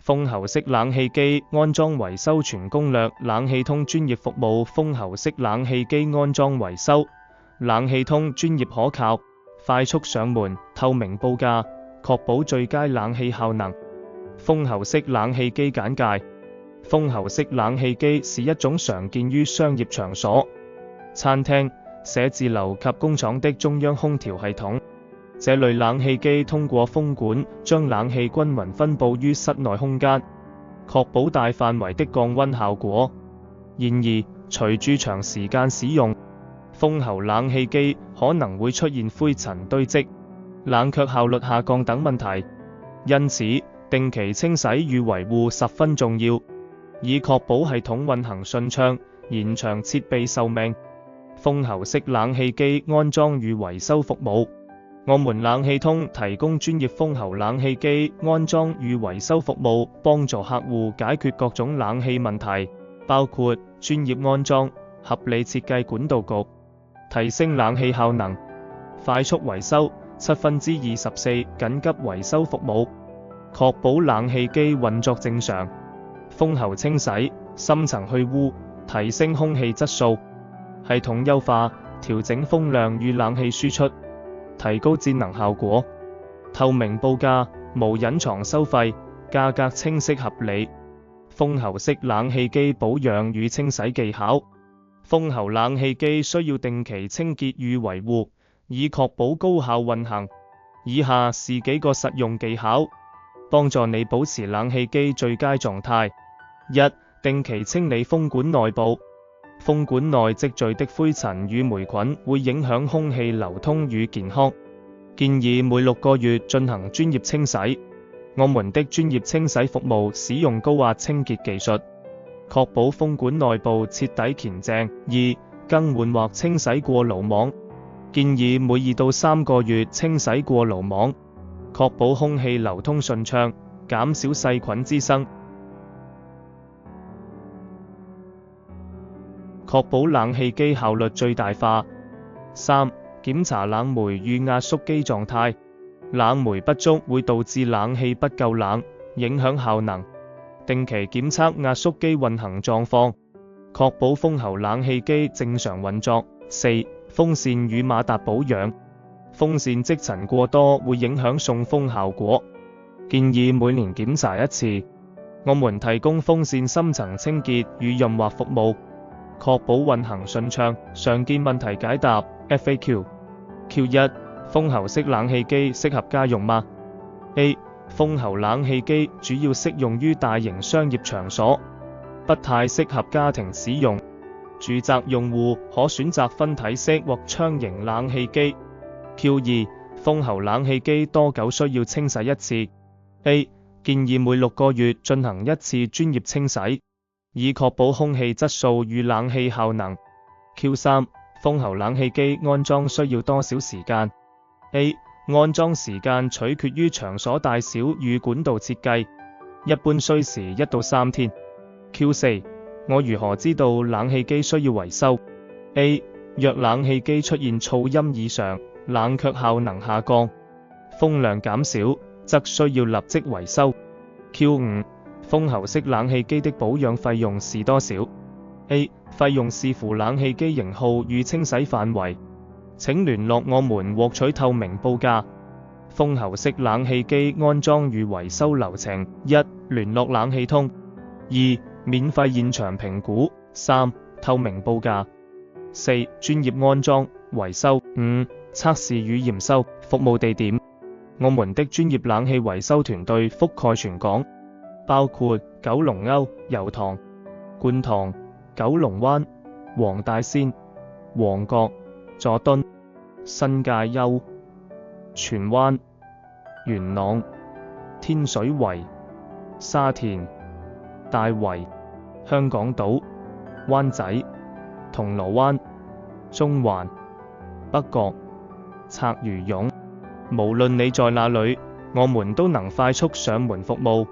風喉式冷氣機安裝維修全攻略，冷氣通專業服務。風喉式冷氣機安裝維修，冷氣通專業可靠，快速上門，透明報價，確保最佳冷氣效能。風喉式冷氣機簡介：風喉式冷氣機是一種常見於商業場所、餐廳、寫字樓及工廠的中央空調系統。這類冷氣機通過風管將冷氣均勻分佈於室內空間，確保大範圍的降溫效果。然而，隨住長時間使用，風喉冷氣機可能會出現灰塵堆積、冷卻效率下降等問題，因此定期清洗與維護十分重要，以確保系統運行順暢，延長設備壽命。風喉式冷氣機安裝與維修服務：我們冷氣通提供專業風喉冷氣機安裝與維修服務，幫助客戶解決各種冷氣問題，包括專業安裝、合理設計管道局、提升冷氣效能、快速維修、24/24緊急維修服務，確保冷氣機運作正常。風喉清洗、深層去污、提升空氣質素、系統優化、調整風量與冷氣輸出，提高節能效果。透明報價，無隱藏收費，價格清晰合理。風喉式冷氣機保養與清洗技巧：風喉冷氣機需要定期清潔與維護，以確保高效運行。以下是幾個實用技巧，幫助你保持冷氣機最佳狀態。1. 定期清理風管內部。風管內積聚的灰塵與霉菌會影響空氣流通與健康，建議每6個月進行專業清洗。我們的專業清洗服務使用高壓清潔技術，確保風管內部徹底乾淨。2. 更換或清洗過濾網，建議每2到3個月清洗過濾網，確保空氣流通順暢，減少細菌滋生。確保冷氣機效率最大化。3. 檢查冷媒與壓縮機狀態，冷媒不足會導致冷氣不夠冷，影響效能。定期檢測壓縮機運行狀況，確保風喉冷氣機正常運作。4. 風扇與馬達保養，風扇積塵過多會影響送風效果，建議每年檢查一次。我們提供風扇深層清潔與潤滑服務，確保運行順暢。常見問題解答 FAQ。 Q1 風喉式冷氣機適合家用嗎？ A. 風喉冷氣機主要適用於大型商業場所，不太適合家庭使用。住宅用戶可選擇分體式或窗型冷氣機。Q2 風喉冷氣機多久需要清洗一次？ A. 建議每6個月進行一次專業清洗，以確保空氣質素與冷氣效能。Q3 風喉冷氣機安裝需要多少時間？ A. 安裝時間取決於場所大小與管道設計，一般需時1到3天。Q4 我如何知道冷氣機需要維修？ A. 若冷氣機出現噪音異常、冷卻效能下降、風量減少，則需要立即維修。Q5 風喉式冷氣機的保養費用是多少？ A. 費用視乎冷氣機型號與清洗範圍，請聯絡我們獲取透明報價。風喉式冷氣機安裝與維修流程： 1. 聯絡冷氣通； 2. 免費現場評估； 3. 透明報價； 4. 專業安裝維修； 5. 測試與驗收。服務地點：我們的專業冷氣維修團隊覆蓋全港，包括九龍歐、油塘、觀塘、九龍灣、黃大仙、旺角、佐敦、新界優、荃灣、元朗、天水圍、沙田、大圍、香港島、灣仔、銅鑼灣、中環、北角、鰂魚涌。無論你在哪裏，我們都能快速上門服務。